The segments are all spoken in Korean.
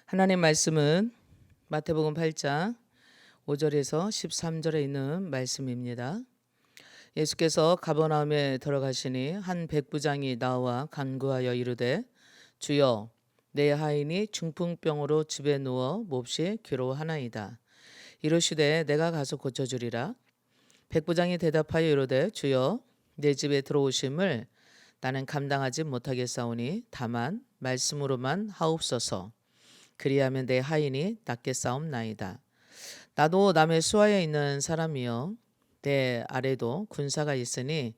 하나님 말씀은 마태복음 8장 5절에서 13절에 있는 말씀입니다. 예수께서 가버나움에 들어가시니 한 백부장이 나와 간구하여 이르되 주여 내 하인이 중풍병으로 집에 누워 몹시 괴로워하나이다. 이르시되 내가 가서 고쳐주리라. 백부장이 대답하여 이르되 주여 내 집에 들어오심을 나는 감당하지 못하겠사오니 다만 말씀으로만 하옵소서. 그리하면 내 하인이 낫겠사옵나이다. 나도 남의 수하에 있는 사람이여 내 아래도 군사가 있으니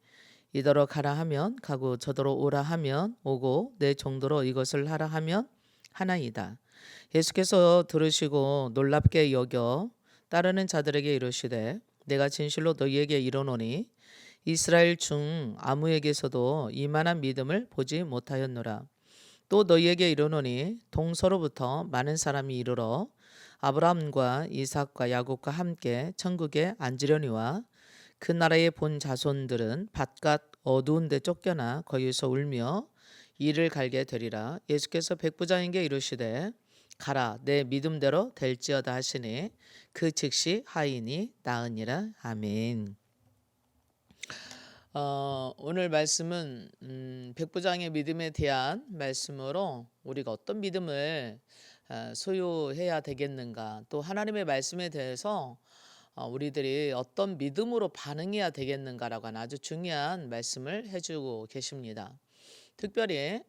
이더러 가라 하면 가고 저더러 오라 하면 오고 내 정도로 이것을 하라 하면 하나이다. 예수께서 들으시고 놀랍게 여겨 따르는 자들에게 이르시되 내가 진실로 너희에게 이르노니 이스라엘 중 아무에게서도 이만한 믿음을 보지 못하였노라. 또 너희에게 이르노니 동서로부터 많은 사람이 이르러 아브라함과 이삭과 야곱과 함께 천국에 앉으려니와 그 나라의 본 자손들은 바깥 어두운 데 쫓겨나 거기서 울며 이를 갈게 되리라. 예수께서 백부장에게 이르시되 가라 내 믿음대로 될지어다 하시니 그 즉시 하인이 나으니라. 아멘. 오늘 말씀은 백부장의 믿음에 대한 말씀으로 우리가 어떤 믿음을 소유해야 되겠는가, 또 하나님의 말씀에 대해서 우리들이 어떤 믿음으로 반응해야 되겠는가라고 하는 아주 중요한 말씀을 해주고 계십니다. 특별히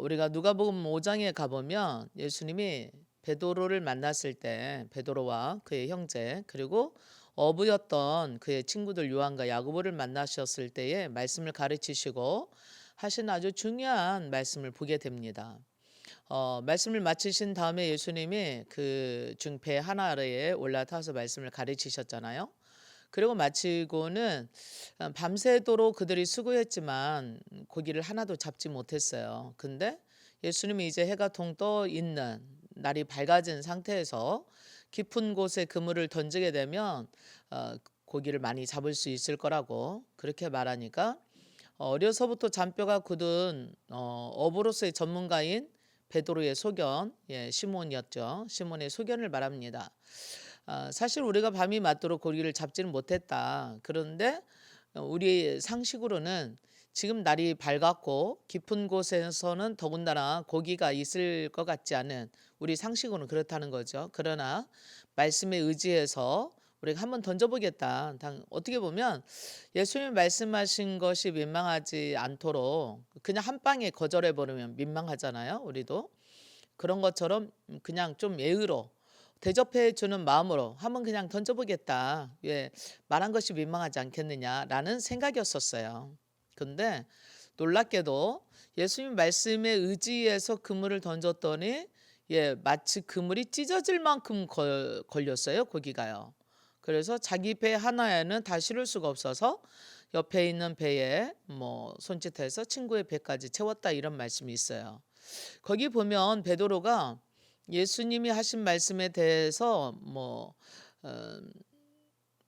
우리가 누가복음 5장에 가보면 예수님이 베드로를 만났을 때 베드로와 그의 형제 그리고 어부였던 그의 친구들 요한과 야고보를 만나셨을 때에 말씀을 가르치시고 하신 아주 중요한 말씀을 보게 됩니다. 말씀을 마치신 다음에 예수님이 그 중 배 하나 아래에 올라타서 말씀을 가르치셨잖아요. 그리고 마치고는 밤새도록 그들이 수고했지만 고기를 하나도 잡지 못했어요. 근데 예수님이 이제 해가 동 떠 있는 날이 밝아진 상태에서 깊은 곳에 그물을 던지게 되면 고기를 많이 잡을 수 있을 거라고 그렇게 말하니까 어려서부터 잔뼈가 굳은 어부로서의 전문가인 베드로의 소견, 시몬이었죠. 시몬의 소견을 말합니다. 사실 우리가 밤이 맞도록 고기를 잡지는 못했다. 그런데 우리 상식으로는 지금 날이 밝았고 깊은 곳에서는 더군다나 고기가 있을 것 같지 않은 우리 상식으로는 그렇다는 거죠. 그러나 말씀에 의지해서 우리가 한번 던져보겠다. 어떻게 보면 예수님이 말씀하신 것이 민망하지 않도록 그냥 한 방에 거절해버리면 민망하잖아요. 우리도 그런 것처럼 그냥 좀 예의로 대접해 주는 마음으로 한번 그냥 던져보겠다. 말한 것이 민망하지 않겠느냐라는 생각이었었어요. 근데 놀랍게도 예수님 말씀에 의지해서 그물을 던졌더니 마치 그물이 찢어질 만큼 걸렸어요. 고기가요. 그래서 자기 배 하나에는 다 실을 수가 없어서 옆에 있는 배에 손짓해서 친구의 배까지 채웠다, 이런 말씀이 있어요. 거기 보면 베드로가 예수님이 하신 말씀에 대해서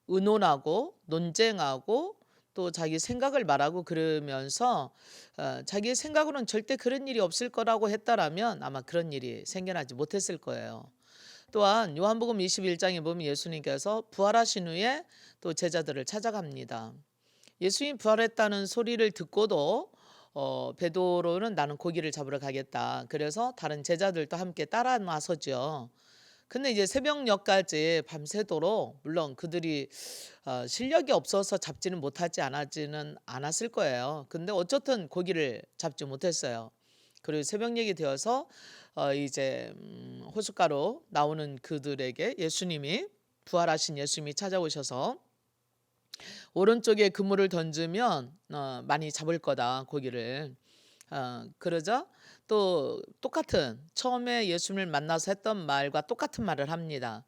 의논하고 논쟁하고 또 자기 생각을 말하고 그러면서 자기 생각으로는 절대 그런 일이 없을 거라고 했다라면 아마 그런 일이 생겨나지 못했을 거예요. 또한 요한복음 21장에 보면 예수님께서 부활하신 후에 또 제자들을 찾아갑니다. 예수님 부활했다는 소리를 듣고도 베드로는 나는 고기를 잡으러 가겠다. 그래서 다른 제자들도 함께 따라 나서죠. 근데 이제 새벽녘까지 밤새도록, 물론 그들이 실력이 없어서 잡지는 못하지 않았을 거예요. 근데 어쨌든 고기를 잡지 못했어요. 그리고 새벽녘이 되어서 이제 호숫가로 나오는 그들에게 부활하신 예수님이 찾아오셔서 오른쪽에 그물을 던지면 많이 잡을 거다, 고기를. 그러자 또 똑같은 처음에 예수님을 만나서 했던 말과 똑같은 말을 합니다.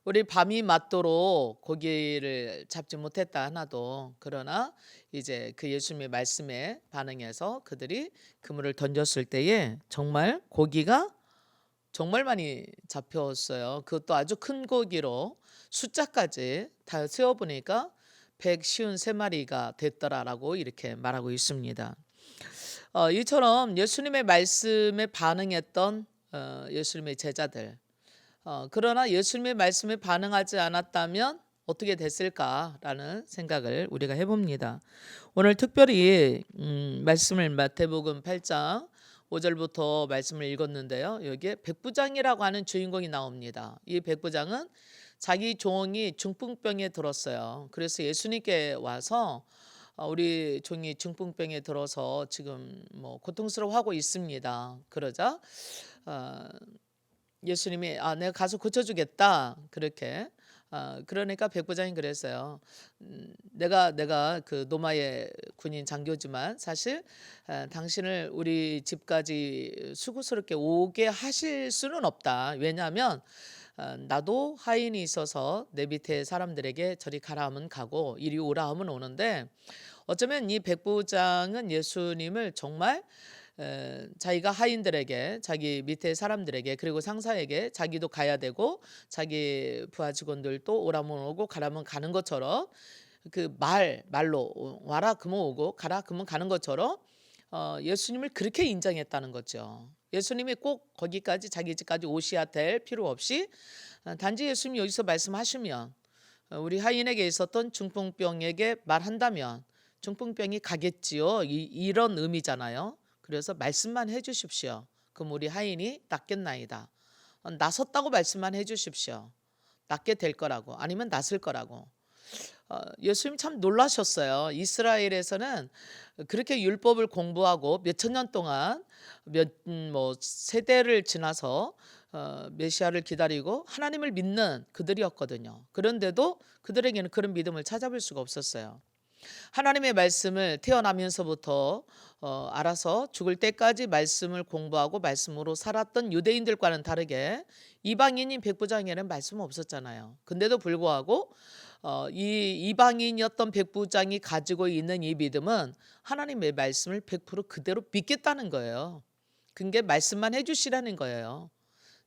우리 밤이 맞도록 고기를 잡지 못했다 하나도. 그러나 이제 그 예수님의 말씀에 반응해서 그들이 그물을 던졌을 때에 정말 고기가 정말 많이 잡혔어요. 그것도 아주 큰 고기로 숫자까지 다 세어보니까 153마리가 됐더라라고 이렇게 말하고 있습니다. 이처럼 예수님의 말씀에 반응했던 예수님의 제자들. 그러나 예수님의 말씀에 반응하지 않았다면 어떻게 됐을까라는 생각을 우리가 해봅니다. 오늘 특별히 말씀을 마태복음 8장 5절부터 말씀을 읽었는데요. 여기에 백부장이라고 하는 주인공이 나옵니다. 이 백부장은 자기 종이 중풍병에 들었어요. 그래서 예수님께 와서 우리 종이 중풍병에 들어서 지금 뭐 고통스러워하고 있습니다. 그러자 예수님이 내가 가서 고쳐주겠다 그렇게. 그러니까 백부장이 그랬어요. 내가 그 노마의 군인 장교지만 사실 당신을 우리 집까지 수고스럽게 오게 하실 수는 없다. 왜냐하면 나도 하인이 있어서 내 밑에 사람들에게 저리 가라 하면 가고 이리 오라 하면 오는데, 어쩌면 이 백부장은 예수님을 정말 자기가 하인들에게, 자기 밑에 사람들에게, 그리고 상사에게 자기도 가야 되고 자기 부하 직원들도 오라면 오고 가라면 가는 것처럼, 그 말로 와라 그러면 오고 가라 그러면 가는 것처럼 예수님을 그렇게 인정했다는 거죠. 예수님이 꼭 거기까지 자기 집까지 오셔야 될 필요 없이 단지 예수님이 여기서 말씀하시면 우리 하인에게 있었던 중풍병에게 말한다면 중풍병이 가겠지요. 이런 의미잖아요. 그래서 말씀만 해주십시오. 그럼 우리 하인이 낫겠나이다. 나섰다고 말씀만 해주십시오. 낫게 될 거라고, 아니면 낫을 거라고. 예수님 참 놀라셨어요. 이스라엘에서는 그렇게 율법을 공부하고 몇천 년 동안 뭐 세대를 지나서 메시아를 기다리고 하나님을 믿는 그들이었거든요. 그런데도 그들에게는 그런 믿음을 찾아볼 수가 없었어요. 하나님의 말씀을 태어나면서부터 알아서 죽을 때까지 말씀을 공부하고 말씀으로 살았던 유대인들과는 다르게 이방인인 백부장에는 말씀 없었잖아요. 근데도 불구하고 이 이방인이었던 백부장이 가지고 있는 이 믿음은 하나님의 말씀을 100% 그대로 믿겠다는 거예요. 그게 말씀만 해주시라는 거예요.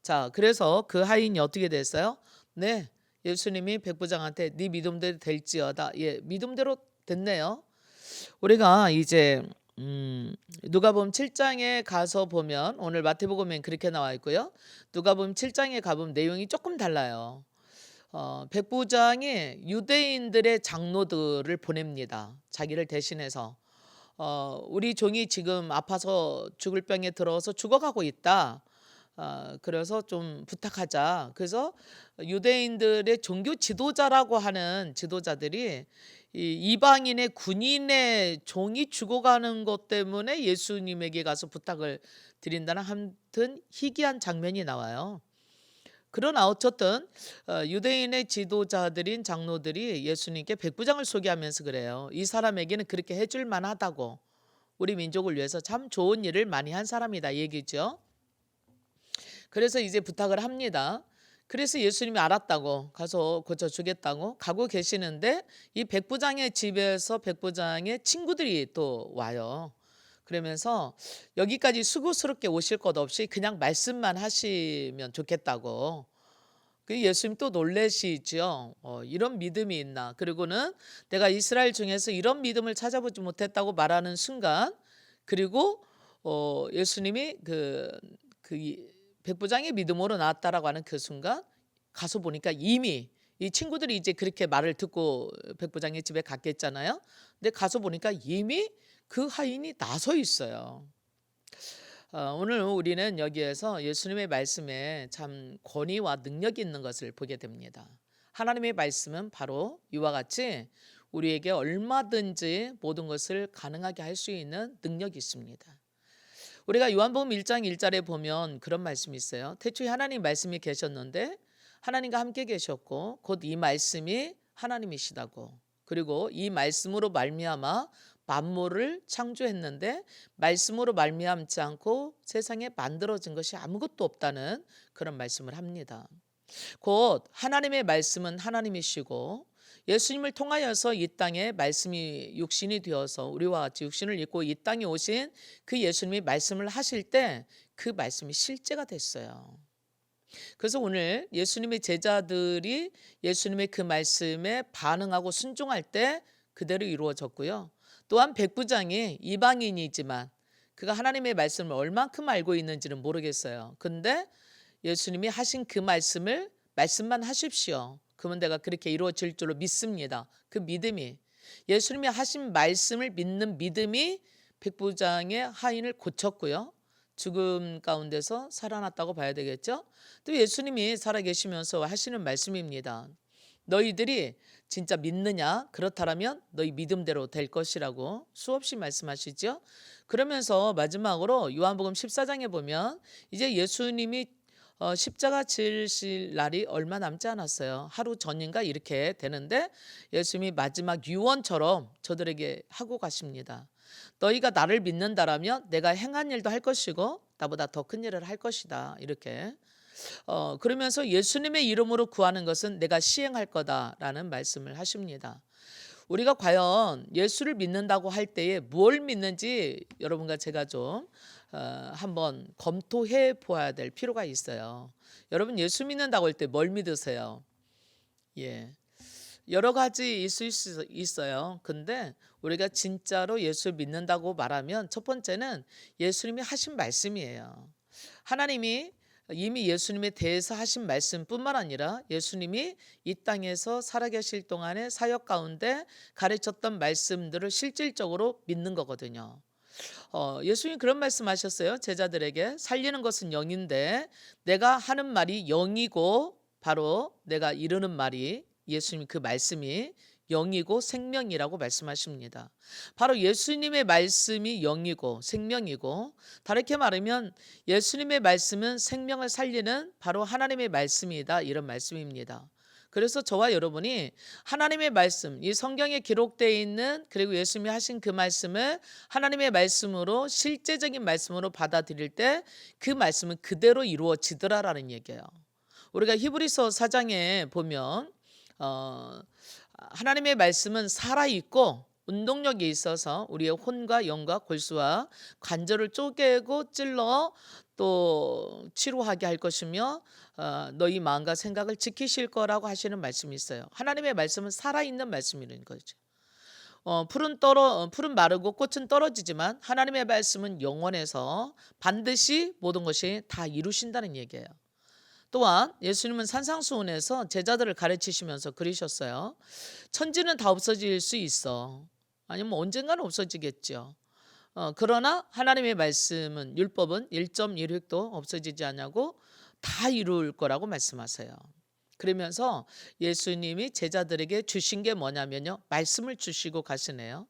자, 그래서 그 하인이 어떻게 됐어요? 네, 예수님이 백부장한테 네 믿음대로 될지어다. 예, 믿음대로 됐네요. 우리가 이제 누가복음 7장에 가서 보면, 오늘 마태복음엔 그렇게 나와 있고요. 누가복음 7장에 가보면 내용이 조금 달라요. 백부장이 유대인들의 장로들을 보냅니다. 자기를 대신해서 우리 종이 지금 아파서 죽을 병에 들어서 죽어가고 있다. 그래서 좀 부탁하자. 그래서 유대인들의 종교 지도자라고 하는 지도자들이 이 이방인의 군인의 종이 죽어가는 것 때문에 예수님에게 가서 부탁을 드린다는, 하여튼 희귀한 장면이 나와요. 그러나 어쨌든 유대인의 지도자들인 장로들이 예수님께 백부장을 소개하면서 그래요. 이 사람에게는 그렇게 해줄 만하다고, 우리 민족을 위해서 참 좋은 일을 많이 한 사람이다 얘기죠. 그래서 이제 부탁을 합니다. 그래서 예수님이 알았다고 가서 고쳐주겠다고 가고 계시는데, 이 백부장의 집에서 백부장의 친구들이 또 와요. 그러면서 여기까지 수고스럽게 오실 것 없이 그냥 말씀만 하시면 좋겠다고. 그 예수님 또 놀라시죠. 이런 믿음이 있나. 그리고는 내가 이스라엘 중에서 이런 믿음을 찾아보지 못했다고 말하는 순간, 그리고 예수님이 그 백부장의 믿음으로 나왔다라고 하는 그 순간 가서 보니까 이미 이 친구들이 이제 그렇게 말을 듣고 백부장의 집에 갔겠잖아요. 근데 가서 보니까 이미 그 하인이 나서 있어요. 오늘 우리는 여기에서 예수님의 말씀에 참 권위와 능력이 있는 것을 보게 됩니다. 하나님의 말씀은 바로 이와 같이 우리에게 얼마든지 모든 것을 가능하게 할 수 있는 능력이 있습니다. 우리가 요한복음 1장 1절에 보면 그런 말씀이 있어요. 태초에 하나님 말씀이 계셨는데 하나님과 함께 계셨고 곧 이 말씀이 하나님이시다고. 그리고 이 말씀으로 말미암아 만물을 창조했는데 말씀으로 말미암지 않고 세상에 만들어진 것이 아무것도 없다는 그런 말씀을 합니다. 곧 하나님의 말씀은 하나님이시고 예수님을 통하여서 이 땅에 말씀이 육신이 되어서 우리와 같이 육신을 입고 이 땅에 오신 그 예수님이 말씀을 하실 때 그 말씀이 실제가 됐어요. 그래서 오늘 예수님의 제자들이 예수님의 그 말씀에 반응하고 순종할 때 그대로 이루어졌고요. 또한 백부장이 이방인이지만 그가 하나님의 말씀을 얼만큼 알고 있는지는 모르겠어요. 근데 예수님이 하신 그 말씀만 하십시오. 그러면 내가 그렇게 이루어질 줄로 믿습니다. 그 믿음이, 예수님이 하신 말씀을 믿는 믿음이 백부장의 하인을 고쳤고요. 죽음 가운데서 살아났다고 봐야 되겠죠. 또 예수님이 살아계시면서 하시는 말씀입니다. 너희들이 진짜 믿느냐? 그렇다면 너희 믿음대로 될 것이라고 수없이 말씀하시죠. 그러면서 마지막으로 요한복음 14장에 보면 이제 예수님이 십자가 지실 날이 얼마 남지 않았어요. 하루 전인가 이렇게 되는데 예수님이 마지막 유언처럼 저들에게 하고 가십니다. 너희가 나를 믿는다라면 내가 행한 일도 할 것이고 나보다 더 큰 일을 할 것이다. 이렇게 그러면서 예수님의 이름으로 구하는 것은 내가 시행할 거다라는 말씀을 하십니다. 우리가 과연 예수를 믿는다고 할 때에 뭘 믿는지 여러분과 제가 좀 한번 검토해 보아야 될 필요가 있어요. 여러분 예수 믿는다고 할 때 뭘 믿으세요? 예, 여러 가지 있을 수 있어요. 근데 우리가 진짜로 예수 믿는다고 말하면 첫 번째는 예수님이 하신 말씀이에요. 하나님이 이미 예수님에 대해서 하신 말씀뿐만 아니라 예수님이 이 땅에서 살아계실 동안의 사역 가운데 가르쳤던 말씀들을 실질적으로 믿는 거거든요. 예수님 그런 말씀하셨어요. 제자들에게 살리는 것은 영인데 내가 하는 말이 영이고 바로 내가 이르는 말이 예수님 그 말씀이 영이고 생명이라고 말씀하십니다. 바로 예수님의 말씀이 영이고 생명이고 다르게 말하면 예수님의 말씀은 생명을 살리는 바로 하나님의 말씀이다 이런 말씀입니다. 그래서 저와 여러분이 하나님의 말씀, 이 성경에 기록되어 있는 그리고 예수님이 하신 그 말씀을 하나님의 말씀으로 실제적인 말씀으로 받아들일 때 그 말씀은 그대로 이루어지더라라는 얘기예요. 우리가 히브리서 4장에 보면 하나님의 말씀은 살아있고 운동력이 있어서 우리의 혼과 영과 골수와 관절을 쪼개고 찔러 또 치료하게 할 것이며 너희 마음과 생각을 지키실 거라고 하시는 말씀이 있어요. 하나님의 말씀은 살아있는 말씀이라는 거죠. 풀은 마르고 꽃은 떨어지지만 하나님의 말씀은 영원해서 반드시 모든 것이 다 이루신다는 얘기예요. 또한 예수님은 산상수훈에서 제자들을 가르치시면서 그러셨어요. 천지는 다 없어질 수 있어. 아니면 언젠가는 없어지겠죠. 그러나 하나님의 말씀은 율법은 1.1획도 없어지지 않냐고 다 이룰 거라고 말씀하세요. 그러면서 예수님이 제자들에게 주신 게 뭐냐면요. 말씀을 주시고 가시네요.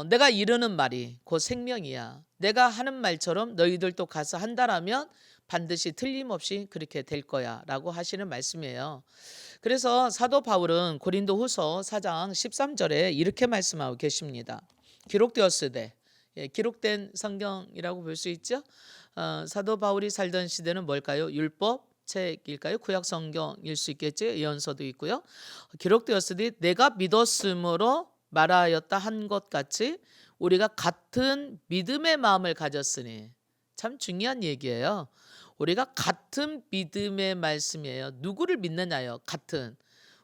내가 이르는 말이 곧 생명이야. 내가 하는 말처럼 너희들도 가서 한다라면 반드시 틀림없이 그렇게 될 거야 라고 하시는 말씀이에요. 그래서 사도 바울은 고린도후서 4장 13절에 이렇게 말씀하고 계십니다. 기록되었으되, 기록된 성경이라고 볼 수 있죠. 사도 바울이 살던 시대는 뭘까요? 율법 책일까요? 구약 성경일 수 있겠죠. 예언서도 있고요. 기록되었으되 내가 믿었으므로 말하였다 한 것 같이 우리가 같은 믿음의 마음을 가졌으니, 참 중요한 얘기예요. 우리가 같은 믿음의 말씀이에요. 누구를 믿느냐요? 같은.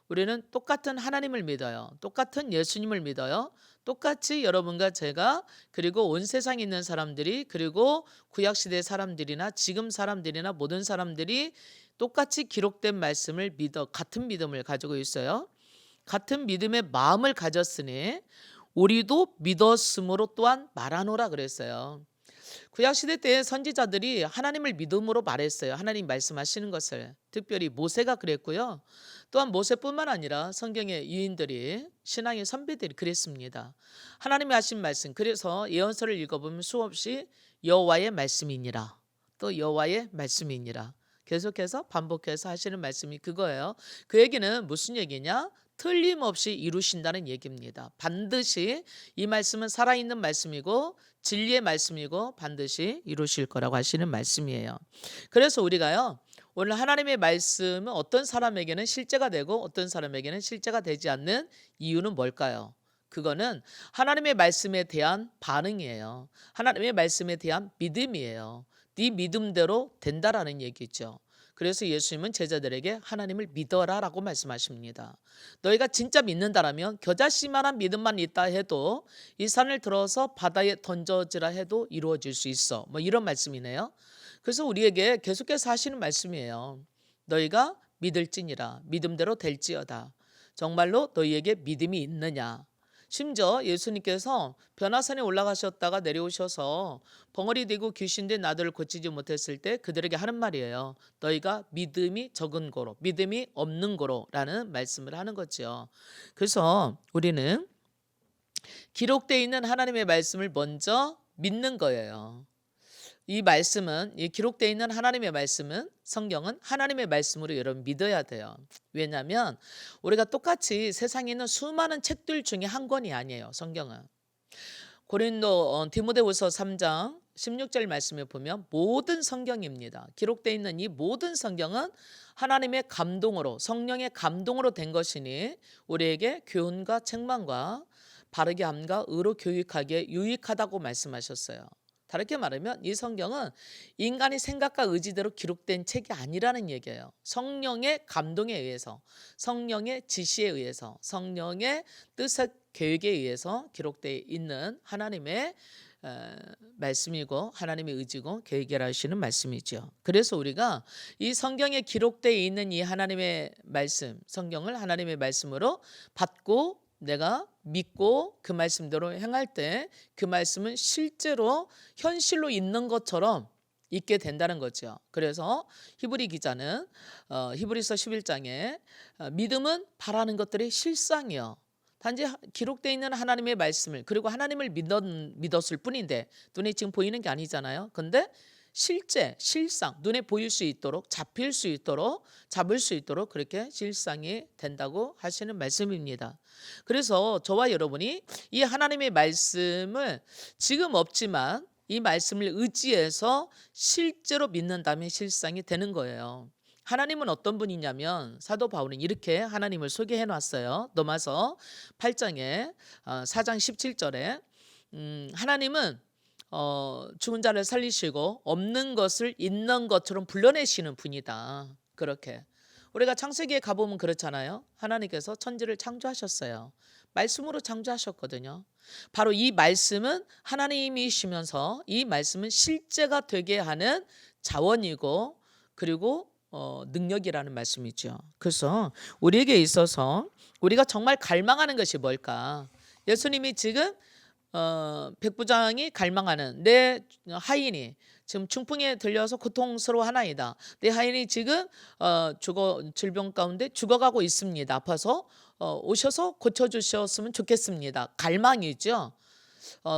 우리는 똑같은 하나님을 믿어요. 똑같은 예수님을 믿어요. 똑같이 여러분과 제가 그리고 온 세상에 있는 사람들이 그리고 구약시대 사람들이나 지금 사람들이나 모든 사람들이 똑같이 기록된 말씀을 믿어 같은 믿음을 가지고 있어요. 같은 믿음의 마음을 가졌으니 우리도 믿었으므로 또한 말하노라 그랬어요. 구약시대 때 선지자들이 하나님을 믿음으로 말했어요. 하나님 말씀하시는 것을. 특별히 모세가 그랬고요. 또한 모세뿐만 아니라 성경의 유인들이 신앙의 선배들이 그랬습니다. 하나님이 하신 말씀. 그래서 예언서를 읽어보면 수없이 여호와의 말씀이니라. 또 여호와의 말씀이니라. 계속해서 반복해서 하시는 말씀이 그거예요. 그 얘기는 무슨 얘기냐? 틀림없이 이루신다는 얘기입니다. 반드시 이 말씀은 살아있는 말씀이고 진리의 말씀이고 반드시 이루실 거라고 하시는 말씀이에요. 그래서 우리가요, 오늘 하나님의 말씀은 어떤 사람에게는 실제가 되고 어떤 사람에게는 실제가 되지 않는 이유는 뭘까요? 그거는 하나님의 말씀에 대한 반응이에요. 하나님의 말씀에 대한 믿음이에요. 네 믿음대로 된다라는 얘기죠. 그래서 예수님은 제자들에게 하나님을 믿어라라고 말씀하십니다. 너희가 진짜 믿는다라면 겨자씨만한 믿음만 있다 해도 이 산을 들어서 바다에 던져지라 해도 이루어질 수 있어. 뭐 이런 말씀이네요. 그래서 우리에게 계속해서 하시는 말씀이에요. 너희가 믿을지니라, 믿음대로 될지어다. 정말로 너희에게 믿음이 있느냐. 심지어 예수님께서 변화산에 올라가셨다가 내려오셔서 벙어리 되고 귀신된 아들을 고치지 못했을 때 그들에게 하는 말이에요. 너희가 믿음이 적은 거로, 믿음이 없는 거로라는 말씀을 하는 거죠. 그래서 우리는 기록되어 있는 하나님의 말씀을 먼저 믿는 거예요. 이 말씀은, 이 기록되어 있는 하나님의 말씀은, 성경은 하나님의 말씀으로 여러분 믿어야 돼요. 왜냐하면 우리가 똑같이 세상에 있는 수많은 책들 중에 한 권이 아니에요. 성경은. 디모데후서 3장 16절 말씀에 보면 모든 성경입니다. 기록되어 있는 이 모든 성경은 하나님의 감동으로, 성령의 감동으로 된 것이니 우리에게 교훈과 책망과 바르게 함과 의로 교육하기에 유익하다고 말씀하셨어요. 다르게 말하면 이 성경은 인간의 생각과 의지대로 기록된 책이 아니라는 얘기예요. 성령의 감동에 의해서, 성령의 지시에 의해서, 성령의 뜻의 계획에 의해서 기록되어 있는 하나님의 말씀이고 하나님의 의지고 계획이라 하시는 말씀이죠. 그래서 우리가 이 성경에 기록되어 있는 이 하나님의 말씀, 성경을 하나님의 말씀으로 받고 내가 믿고 그 말씀대로 행할 때 그 말씀은 실제로 현실로 있는 것처럼 있게 된다는 거죠. 그래서 히브리 기자는 히브리서 11장에 믿음은 바라는 것들의 실상이요. 단지 기록되어 있는 하나님의 말씀을 그리고 하나님을 믿었을 뿐인데 눈에 지금 보이는 게 아니잖아요. 근데 실제 실상 눈에 보일 수 있도록 잡힐 수 있도록 잡을 수 있도록 그렇게 실상이 된다고 하시는 말씀입니다. 그래서 저와 여러분이 이 하나님의 말씀을 지금 없지만 이 말씀을 의지해서 실제로 믿는다면 실상이 되는 거예요. 하나님은 어떤 분이냐면 사도 바울은 이렇게 하나님을 소개해 놨어요. 로마서 8장에 4장 17절에 하나님은 죽은 자를 살리시고 없는 것을 있는 것처럼 불러내시는 분이다. 그렇게 우리가 창세기에 가보면 그렇잖아요. 하나님께서 천지를 창조하셨어요. 말씀으로 창조하셨거든요. 바로 이 말씀은 하나님이시면서 이 말씀은 실제가 되게 하는 자원이고 그리고 능력이라는 말씀이죠. 그래서 우리에게 있어서 우리가 정말 갈망하는 것이 뭘까? 예수님이 지금 백부장이 갈망하는 내 하인이 지금 중풍에 들려서 고통스러워하나이다. 내 하인이 지금 질병 가운데 죽어가고 있습니다. 아파서 오셔서 고쳐주셨으면 좋겠습니다. 갈망이죠.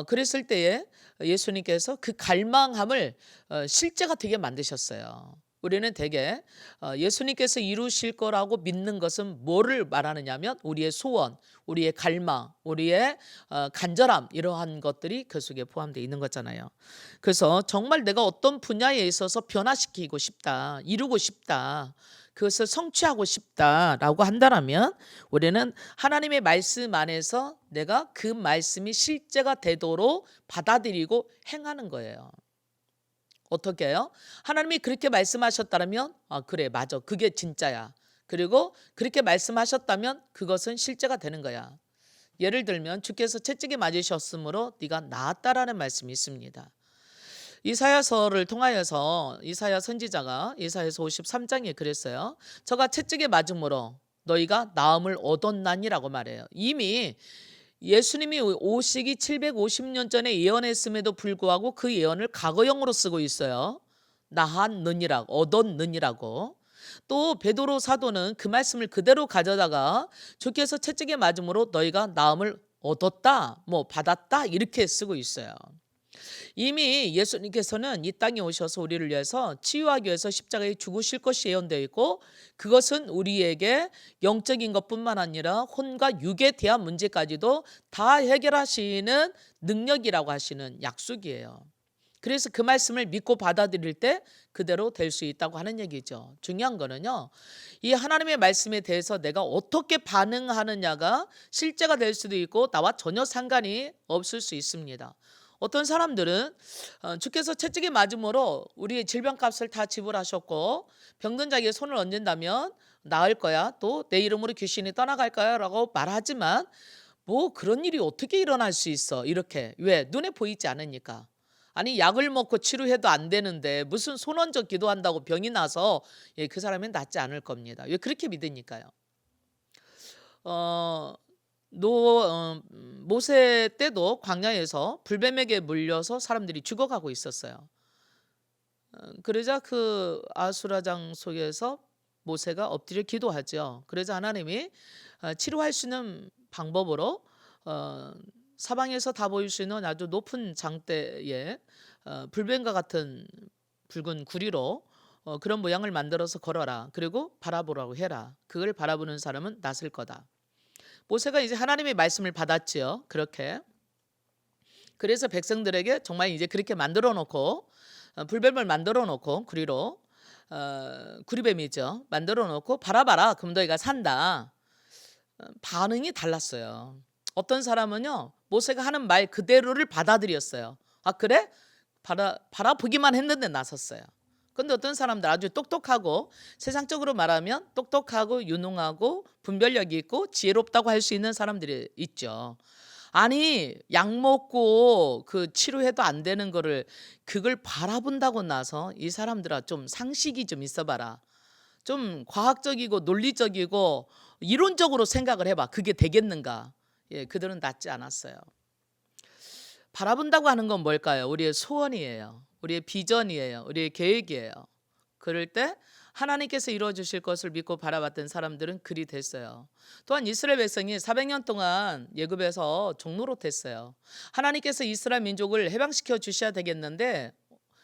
그랬을 때에 예수님께서 그 갈망함을 실제가 되게 만드셨어요. 우리는 대개 예수님께서 이루실 거라고 믿는 것은 뭐를 말하느냐면 우리의 소원, 우리의 갈망, 우리의 간절함 이러한 것들이 그 속에 포함되어 있는 거잖아요. 그래서 정말 내가 어떤 분야에 있어서 변화시키고 싶다, 이루고 싶다, 그것을 성취하고 싶다라고 한다면 우리는 하나님의 말씀 안에서 내가 그 말씀이 실제가 되도록 받아들이고 행하는 거예요. 어떻게 해요? 하나님이 그렇게 말씀하셨다면 그래 맞아 그게 진짜야. 그리고 그렇게 말씀하셨다면 그것은 실제가 되는 거야. 예를 들면 주께서 채찍에 맞으셨으므로 네가 나았다라는 말씀이 있습니다. 이사야서를 통하여서 이사야 선지자가 이사야서 53장에 그랬어요. 저가 채찍에 맞음으로 너희가 나음을 얻었나니라고 말해요. 이미 예수님이 오시기 750년 전에 예언했음에도 불구하고 그 예언을 과거형으로 쓰고 있어요. 나았느니라고, 얻었느니라고. 또 베드로 사도는 그 말씀을 그대로 가져다가 주께서 채찍에 맞음으로 너희가 나음을 얻었다, 받았다 이렇게 쓰고 있어요. 이미 예수님께서는 이 땅에 오셔서 우리를 위해서 치유하기 위해서 십자가에 죽으실 것이 예언되어 있고 그것은 우리에게 영적인 것뿐만 아니라 혼과 육에 대한 문제까지도 다 해결하시는 능력이라고 하시는 약속이에요. 그래서 그 말씀을 믿고 받아들일 때 그대로 될 수 있다고 하는 얘기죠. 중요한 거는요. 이 하나님의 말씀에 대해서 내가 어떻게 반응하느냐가 실제가 될 수도 있고 나와 전혀 상관이 없을 수 있습니다. 어떤 사람들은 주께서 채찍에 맞음으로 우리의 질병값을 다 지불하셨고 병든 자에게 손을 얹는다면 나을 거야. 또 내 이름으로 귀신이 떠나갈 거야 라고 말하지만 뭐 그런 일이 어떻게 일어날 수 있어? 이렇게. 왜? 눈에 보이지 않으니까. 아니 약을 먹고 치료해도 안 되는데 무슨 손 얹어 기도한다고 병이 나서 그 사람은 낫지 않을 겁니다. 왜? 그렇게 믿으니까요. 어, 모세 때도 광야에서 불뱀에게 물려서 사람들이 죽어가고 있었어요. 그러자 그 아수라장 속에서 모세가 엎드려 기도하죠. 그러자 하나님이 치료할 수 있는 방법으로 어, 사방에서 다 보일 수 있는 아주 높은 장대에 불뱀과 같은 붉은 구리로 그런 모양을 만들어서 걸어라. 그리고 바라보라고 해라. 그걸 바라보는 사람은 낫을 거다. 모세가 이제 하나님의 말씀을 받았지요. 그렇게. 그래서 백성들에게 정말 이제 그렇게 만들어 놓고 불뱀을 만들어 놓고 구리로 구리뱀이죠. 만들어 놓고 바라봐라. 그럼 너희가 산다. 반응이 달랐어요. 어떤 사람은요. 모세가 하는 말 그대로를 받아들였어요. 아 그래? 바라보기만 했는데 나섰어요. 근데 어떤 사람들 아주 똑똑하고 세상적으로 말하면 똑똑하고 유능하고 분별력이 있고 지혜롭다고 할 수 있는 사람들이 있죠. 아니 약 먹고 그 치료해도 안 되는 거를 그걸 바라본다고 나서 이 사람들아 좀 상식이 좀 있어봐라. 좀 과학적이고 논리적이고 이론적으로 생각을 해봐. 그게 되겠는가? 그들은 낫지 않았어요. 바라본다고 하는 건 뭘까요? 우리의 소원이에요. 우리의 비전이에요. 우리의 계획이에요. 그럴 때 하나님께서 이루어 주실 것을 믿고 바라봤던 사람들은 그리 됐어요. 또한 이스라엘 백성이 400년 동안 애굽에서 종노릇했어요. 하나님께서 이스라엘 민족을 해방시켜 주셔야 되겠는데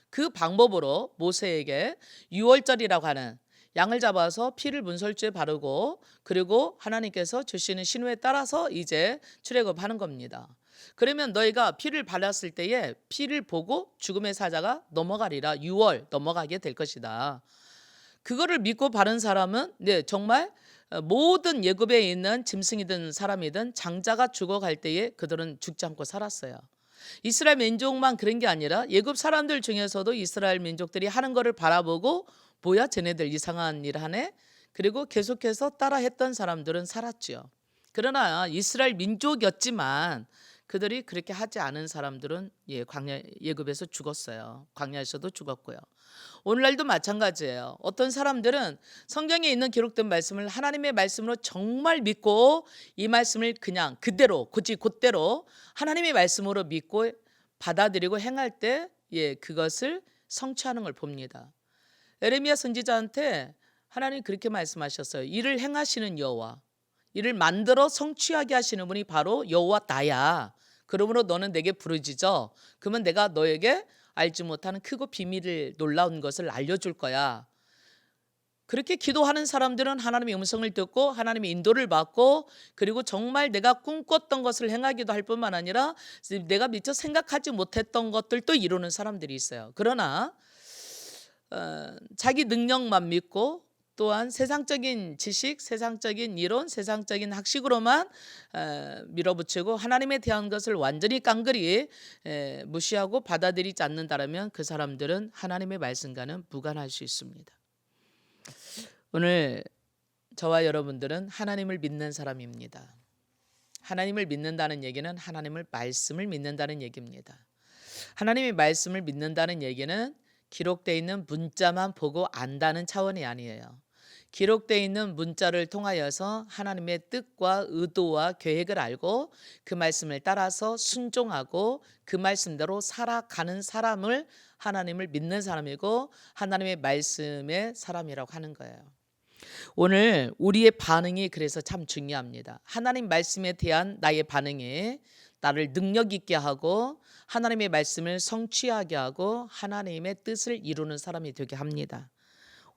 그 방법으로 모세에게 유월절이라고 하는 양을 잡아서 피를 문설주에 바르고 그리고 하나님께서 주시는 신호에 따라서 이제 출애굽하는 겁니다. 그러면 너희가 피를 발랐을 때에 피를 보고 죽음의 사자가 넘어가리라. 6월 넘어가게 될 것이다. 그거를 믿고 바른 사람은 정말 모든 예굽에 있는 짐승이든 사람이든 장자가 죽어갈 때에 그들은 죽지 않고 살았어요. 이스라엘 민족만 그런 게 아니라 예굽 사람들 중에서도 이스라엘 민족들이 하는 거를 바라보고 뭐야 쟤네들 이상한 일 하네. 그리고 계속해서 따라했던 사람들은 살았죠. 그러나 이스라엘 민족이었지만 그들이 그렇게 하지 않은 사람들은 광야 예굽에서 죽었어요. 광야에서도 죽었고요. 오늘날도 마찬가지예요. 어떤 사람들은 성경에 있는 기록된 말씀을 하나님의 말씀으로 정말 믿고 이 말씀을 그냥 그대로 곧대로 하나님의 말씀으로 믿고 받아들이고 행할 때 그것을 성취하는 걸 봅니다. 에레미야 선지자한테 하나님 그렇게 말씀하셨어요. 이를 행하시는 여호와, 이를 만들어 성취하게 하시는 분이 바로 여호와 나야. 그러므로 너는 내게 부르짖어. 그러면 내가 너에게 알지 못하는 크고 비밀을 놀라운 것을 알려줄 거야. 그렇게 기도하는 사람들은 하나님의 음성을 듣고 하나님의 인도를 받고 그리고 정말 내가 꿈꿨던 것을 행하기도 할 뿐만 아니라 내가 미처 생각하지 못했던 것들도 이루는 사람들이 있어요. 그러나 자기 능력만 믿고 또한 세상적인 지식, 세상적인 이론, 세상적인 학식으로만 밀어붙이고 하나님에 대한 것을 완전히 깡그리 무시하고 받아들이지 않는다면 그 사람들은 하나님의 말씀과는 무관할 수 있습니다. 오늘 저와 여러분들은 하나님을 믿는 사람입니다. 하나님을 믿는다는 얘기는 하나님의 말씀을 믿는다는 얘기입니다. 하나님의 말씀을 믿는다는 얘기는 기록되어 있는 문자만 보고 안다는 차원이 아니에요. 기록되어 있는 문자를 통하여서 하나님의 뜻과 의도와 계획을 알고 그 말씀을 따라서 순종하고 그 말씀대로 살아가는 사람을 하나님을 믿는 사람이고 하나님의 말씀의 사람이라고 하는 거예요. 오늘 우리의 반응이 그래서 참 중요합니다. 하나님 말씀에 대한 나의 반응이 나를 능력 있게 하고 하나님의 말씀을 성취하게 하고 하나님의 뜻을 이루는 사람이 되게 합니다.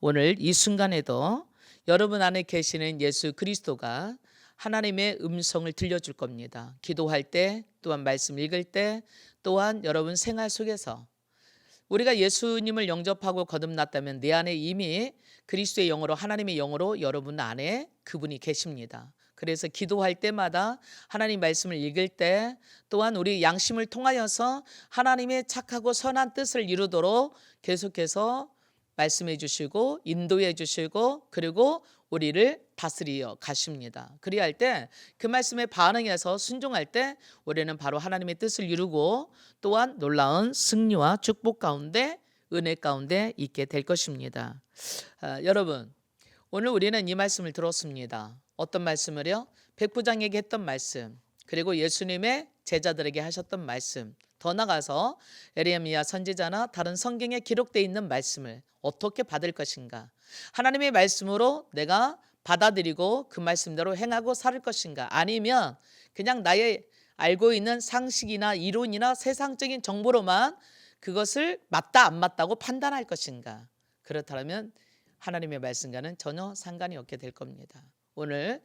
오늘 이 순간에도 여러분 안에 계시는 예수 그리스도가 하나님의 음성을 들려줄 겁니다. 기도할 때 또한 말씀 읽을 때 또한 여러분 생활 속에서 우리가 예수님을 영접하고 거듭났다면 내 안에 이미 그리스도의 영으로 하나님의 영으로 여러분 안에 그분이 계십니다. 그래서 기도할 때마다 하나님 말씀을 읽을 때 또한 우리 양심을 통하여서 하나님의 착하고 선한 뜻을 이루도록 계속해서 말씀해 주시고 인도해 주시고 그리고 우리를 다스리어 가십니다. 그리할 때 그 말씀에 반응해서 순종할 때 우리는 바로 하나님의 뜻을 이루고 또한 놀라운 승리와 축복 가운데 은혜 가운데 있게 될 것입니다. 여러분, 오늘 우리는 이 말씀을 들었습니다. 어떤 말씀을요? 백부장에게 했던 말씀, 그리고 예수님의 제자들에게 하셨던 말씀, 더 나아가서 에레미야 선지자나 다른 성경에 기록되어 있는 말씀을 어떻게 받을 것인가? 하나님의 말씀으로 내가 받아들이고 그 말씀대로 행하고 살 것인가? 아니면 그냥 나의 알고 있는 상식이나 이론이나 세상적인 정보로만 그것을 맞다 안 맞다고 판단할 것인가? 그렇다면 하나님의 말씀과는 전혀 상관이 없게 될 겁니다. 오늘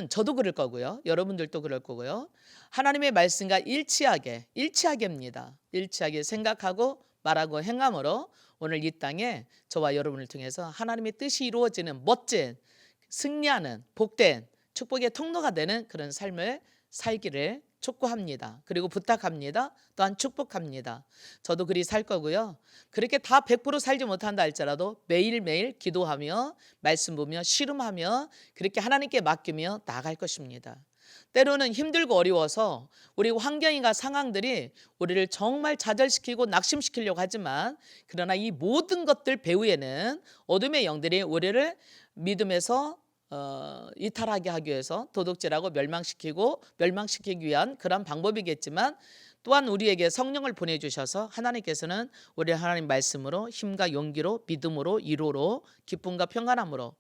저도 그럴 거고요. 여러분들도 그럴 거고요. 하나님의 말씀과 일치하게입니다. 일치하게 생각하고 말하고 행함으로 오늘 이 땅에 저와 여러분을 통해서 하나님의 뜻이 이루어지는 멋진 승리하는 복된 축복의 통로가 되는 그런 삶을 살기를 촉구합니다. 그리고 부탁합니다. 또한 축복합니다. 저도 그리 살 거고요. 그렇게 다 100% 살지 못한다 할지라도 매일매일 기도하며 말씀 보며 씨름하며 그렇게 하나님께 맡기며 나아갈 것입니다. 때로는 힘들고 어려워서 우리 환경이나 상황들이 우리를 정말 좌절시키고 낙심시키려고 하지만 그러나 이 모든 것들 배후에는 어둠의 영들이 우리를 믿음에서 이탈하게 하기 위해서 도둑질하고 멸망시키기 위한 그런 방법이겠지만 또한 우리에게 성령을 보내주셔서 하나님께서는 우리 하나님 말씀으로 힘과 용기로 믿음으로 위로로 기쁨과 평안함으로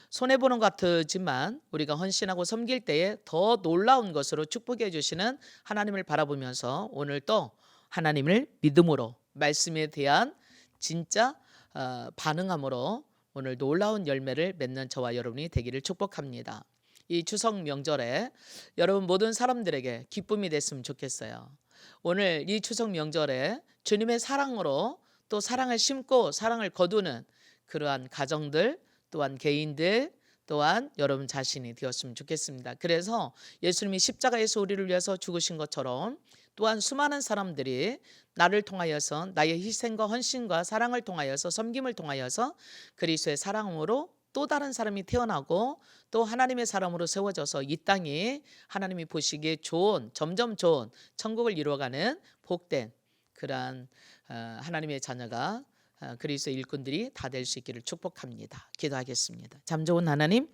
손해보는 것 같지만 우리가 헌신하고 섬길 때에 더 놀라운 것으로 축복해 주시는 하나님을 바라보면서 오늘 또 하나님을 믿음으로 말씀에 대한 진짜 반응함으로 오늘 놀라운 열매를 맺는 저와 여러분이 되기를 축복합니다. 이 추석 명절에 여러분 모든 사람들에게 기쁨이 됐으면 좋겠어요. 오늘 이 추석 명절에 주님의 사랑으로 또 사랑을 심고 사랑을 거두는 그러한 가정들 또한 개인들 또한 여러분 자신이 되었으면 좋겠습니다. 그래서 예수님이 십자가에서 우리를 위해서 죽으신 것처럼 또한 수많은 사람들이 나를 통하여서 나의 희생과 헌신과 사랑을 통하여서 섬김을 통하여서 그리스도의 사랑으로 또 다른 사람이 태어나고 또 하나님의 사람으로 세워져서 이 땅이 하나님이 보시기에 점점 좋은 천국을 이루어가는 복된 그러한 하나님의 자녀가 그리스도의 일꾼들이 다 될 수 있기를 축복합니다. 기도하겠습니다. 참 좋은 하나님,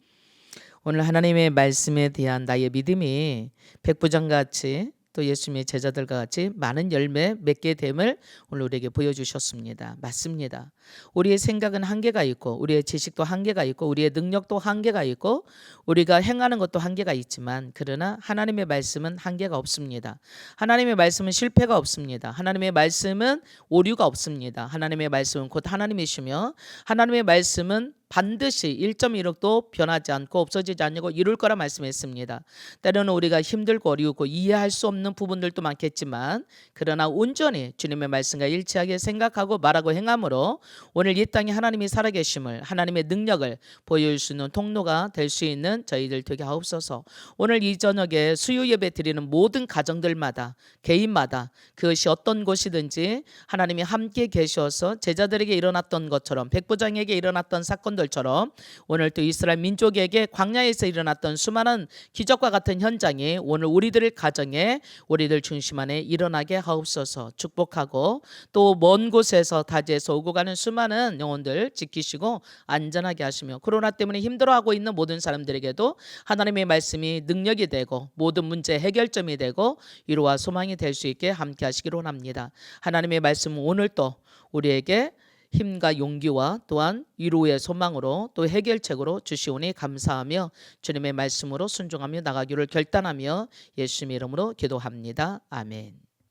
오늘 하나님의 말씀에 대한 나의 믿음이 백부장같이 또 예수님의 제자들과 같이 많은 열매 맺게 됨을 오늘 우리에게 보여주셨습니다. 맞습니다. 우리의 생각은 한계가 있고 우리의 지식도 한계가 있고 우리의 능력도 한계가 있고 우리가 행하는 것도 한계가 있지만 그러나 하나님의 말씀은 한계가 없습니다. 하나님의 말씀은 실패가 없습니다. 하나님의 말씀은 오류가 없습니다. 하나님의 말씀은 곧 하나님이시며 하나님의 말씀은 반드시 1.1억도 변하지 않고 없어지지 않고 이룰 거라 말씀했습니다. 때로는 우리가 힘들고 어려우고 이해할 수 없는 부분들도 많겠지만 그러나 온전히 주님의 말씀과 일치하게 생각하고 말하고 행함으로 오늘 이 땅에 하나님이 살아계심을 하나님의 능력을 보여줄 수 있는 통로가 될 수 있는 저희들 되게 하옵소서. 오늘 이 저녁에 수요 예배 드리는 모든 가정들마다 개인마다 그것이 어떤 곳이든지 하나님이 함께 계셔서 제자들에게 일어났던 것처럼 백부장에게 일어났던 사건들처럼 오늘 또 이스라엘 민족에게 광야에서 일어났던 수많은 기적과 같은 현장이 오늘 우리들 가정에 우리들 중심 안에 일어나게 하옵소서. 축복하고 또 먼 곳에서 타지에서 오고 가는 수많은 영혼들 지키시고 안전하게 하시며 코로나 때문에 힘들어하고 있는 모든 사람들에게도 하나님의 말씀이 능력이 되고 모든 문제 해결점이 되고 위로와 소망이 될 수 있게 함께 하시기를 원합니다. 하나님의 말씀은 오늘 또 우리에게 힘과 용기와 또한 위로의 소망으로 또 해결책으로 주시오니 감사하며 주님의 말씀으로 순종하며 나가기를 결단하며 예수님의 이름으로 기도합니다. 아멘.